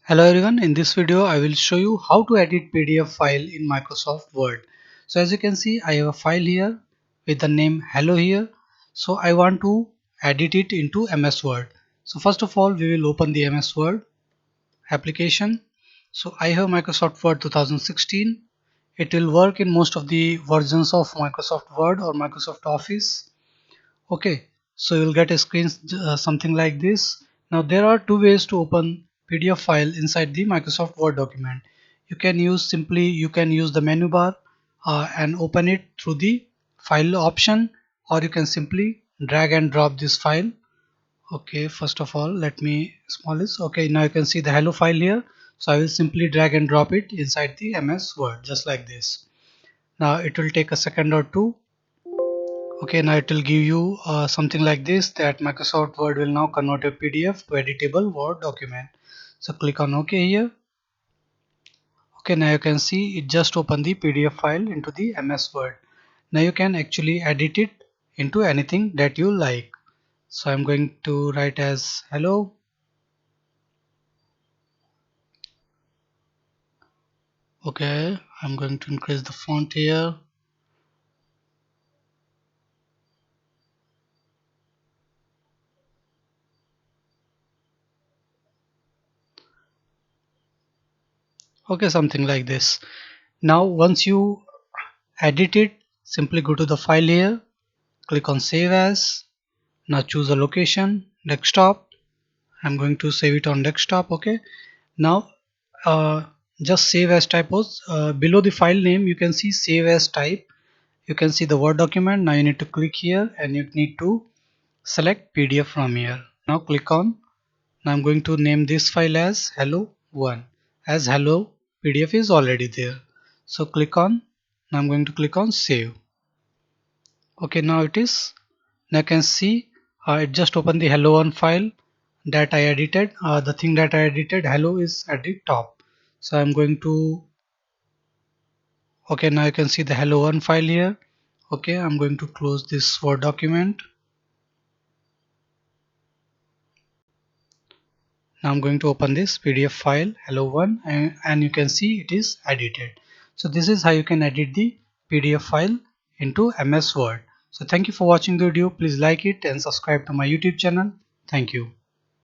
Hello everyone, in this video I will show you how to edit PDF file in Microsoft Word. So as you can see, I have a file here with the name hello here. So I want to edit it into MS Word. So first of all we will open the MS Word application. So I have Microsoft Word 2016. It will work in most of the versions of Microsoft Word or Microsoft Office. Okay, so you'll get a screen something like this. Now there are two ways to open PDF file inside the Microsoft Word document. You can use the menu bar and open it through the file option, or you can simply drag and drop this file. Okay, first of all let me small this. Okay, now you can see the hello file here. So I will simply drag and drop it inside the MS Word just like this. Now it will take a second or two. Okay, now it will give you something like this, that Microsoft Word will now convert a PDF to editable Word document. So click on OK here. Okay, now you can see it just opened the PDF file into the MS Word. Now you can actually edit it into anything that you like. So I'm going to write as hello. Okay, I'm going to increase the font here. Okay, something like this. Now once you edit it, simply go to the file here, click on save as. Now choose a location, desktop. I'm going to save it on desktop. Okay, now just save as typos. Below the file name you can see save as type. You can see the Word document. Now you need to click here and you need to select PDF from here. Now click on. Now I'm going to name this file as hello1, as hello PDF is already there. So click on. Now I'm going to click on save. Okay, now it is. Now you can see it just opened the hello1 file that I edited. The thing that I edited, hello, is at the top. So I'm going to. Okay, now you can see the hello1 file here. Okay, I'm going to close this Word document. Now I'm going to open this PDF file hello1, and you can see it is edited. So this is how you can edit the PDF file into MS Word. So thank you for watching the video. Please like it and subscribe to my YouTube channel. Thank you.